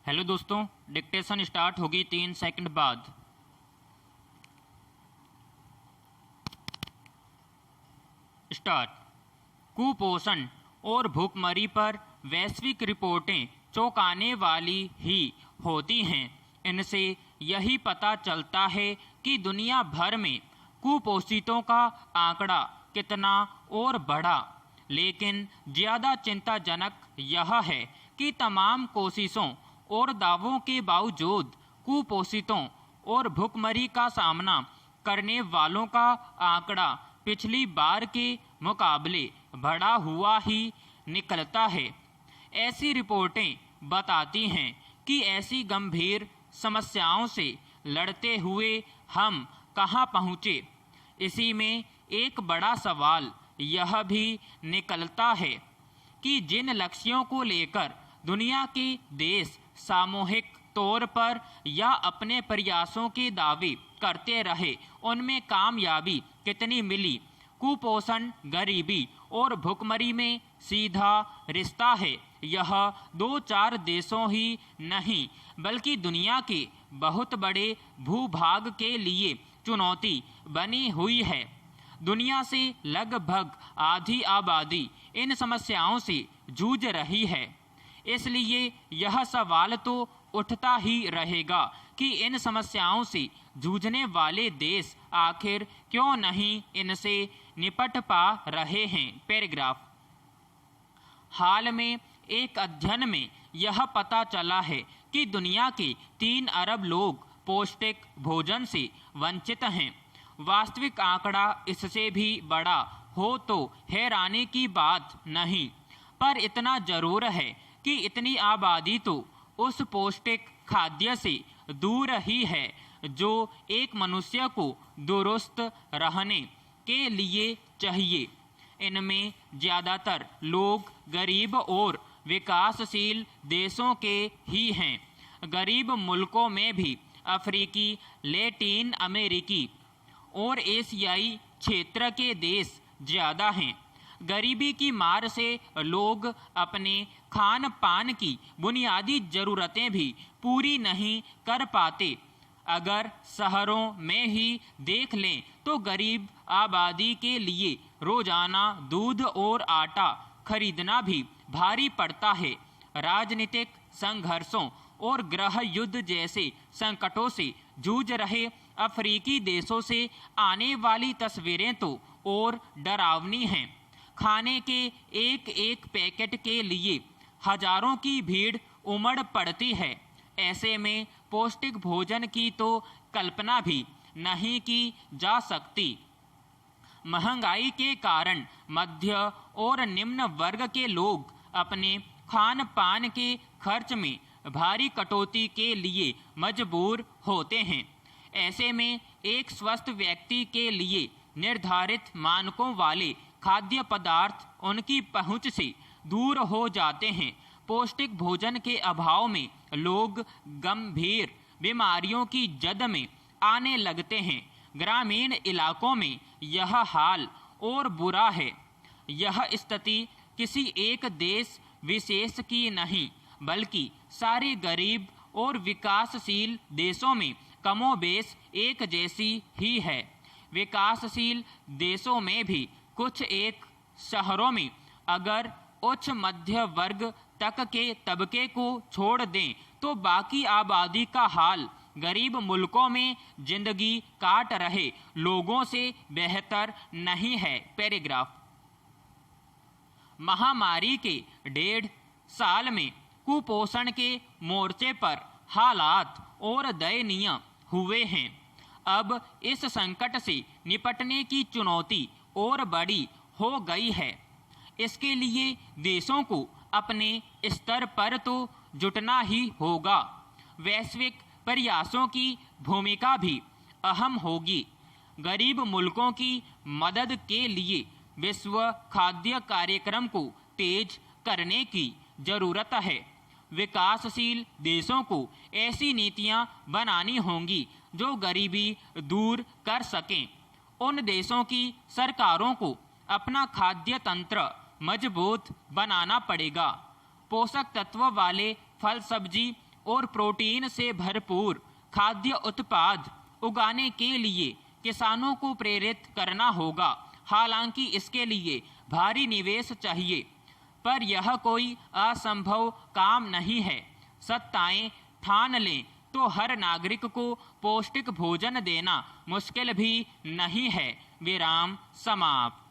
Hello दोस्तों, dictation start होगी 3 second बाद। स्टार्ट। कुपोषण और भूखमरी पर वैश्विक रिपोर्टें चौंकाने वाली ही होती हैं। इनसे यही पता चलता है कि दुनिया भर में कुपोषितों का आंकड़ा कितना और बढ़ा। लेकिन ज़्यादा चिंताजनक यह है कि तमाम कोशिशों और दावों के बावजूद कुपोषितों और भूखमरी का सामना करने वालों का आंकड़ा पिछली बार के मुकाबले बढ़ा हुआ ही निकलता है। ऐसी रिपोर्टें बताती हैं कि ऐसी गंभीर समस्याओं से लड़ते हुए हम कहां पहुंचे। इसी में एक बड़ा सवाल यह भी निकलता है कि जिन लक्ष्यों को लेकर दुनिया के देश सामूहिक तौर पर या अपने प्रयासों के दावे करते रहे, उनमें कामयाबी कितनी मिली। कुपोषण, गरीबी और भुखमरी में सीधा रिश्ता है। यह 2-4 देशों ही नहीं बल्कि दुनिया के बहुत बड़े भूभाग के लिए चुनौती बनी हुई है। दुनिया से लगभग आधी आबादी इन समस्याओं से जूझ रही है। इसलिए यह सवाल तो उठता ही रहेगा कि इन समस्याओं से जूझने वाले देश आखिर क्यों नहीं इनसे निपट पा रहे हैं। पैराग्राफ। हाल में एक अध्ययन में यह पता चला है कि दुनिया के 3 अरब लोग पौष्टिक भोजन से वंचित हैं। वास्तविक आंकड़ा इससे भी बड़ा हो तो हैरानी की बात नहीं, पर इतना जरूर है कि इतनी आबादी तो उस पौष्टिक खाद्य से दूर ही है जो एक मनुष्य को दुरुस्त रहने के लिए चाहिए। इनमें ज़्यादातर लोग गरीब और विकासशील देशों के ही हैं। गरीब मुल्कों में भी अफ्रीकी, लैटिन अमेरिकी और एशियाई क्षेत्र के देश ज़्यादा हैं। गरीबी की मार से लोग अपने खान पान की बुनियादी ज़रूरतें भी पूरी नहीं कर पाते। अगर शहरों में ही देख लें तो गरीब आबादी के लिए रोजाना दूध और आटा खरीदना भी भारी पड़ता है। राजनीतिक संघर्षों और गृह युद्ध जैसे संकटों से जूझ रहे अफ्रीकी देशों से आने वाली तस्वीरें तो और डरावनी हैं। खाने के एक एक पैकेट के लिए हजारों की भीड़ उमड़ पड़ती है। ऐसे में पौष्टिक भोजन की तो कल्पना भी नहीं की जा सकती। महंगाई के कारण मध्य और निम्न वर्ग के लोग अपने खान पान के खर्च में भारी कटौती के लिए मजबूर होते हैं। ऐसे में एक स्वस्थ व्यक्ति के लिए निर्धारित मानकों वाले खाद्य पदार्थ उनकी पहुंच से दूर हो जाते हैं। पौष्टिक भोजन के अभाव में लोग गंभीर बीमारियों की जद में आने लगते हैं। ग्रामीण इलाकों में यह हाल और बुरा है। यह स्थिति किसी एक देश विशेष की नहीं बल्कि सारे गरीब और विकासशील देशों में कमोबेश एक जैसी ही है। विकासशील देशों में भी कुछ एक शहरों में अगर उच्च मध्य वर्ग तक के तबके को छोड़ दें तो बाकी आबादी का हाल गरीब मुल्कों में जिंदगी काट रहे लोगों से बेहतर नहीं है। पैराग्राफ। महामारी के 1.5 साल में कुपोषण के मोर्चे पर हालात और दयनीय हुए हैं। अब इस संकट से निपटने की चुनौती और बड़ी हो गई है। इसके लिए देशों को अपने स्तर पर तो जुटना ही होगा। वैश्विक प्रयासों की भूमिका भी अहम होगी। गरीब मुल्कों की मदद के लिए विश्व खाद्य कार्यक्रम को तेज करने की ज़रूरत है। विकासशील देशों को ऐसी नीतियां बनानी होंगी जो गरीबी दूर कर सकें। उन देशों की सरकारों को अपना खाद्य तंत्र मजबूत बनाना पड़ेगा। पोषक तत्व वाले फल, सब्जी और प्रोटीन से भरपूर खाद्य उत्पाद उगाने के लिए किसानों को प्रेरित करना होगा। हालांकि इसके लिए भारी निवेश चाहिए, पर यह कोई असंभव काम नहीं है। सत्ताएं ठान लें तो हर नागरिक को पौष्टिक भोजन देना मुश्किल भी नहीं है। विराम समाप्त।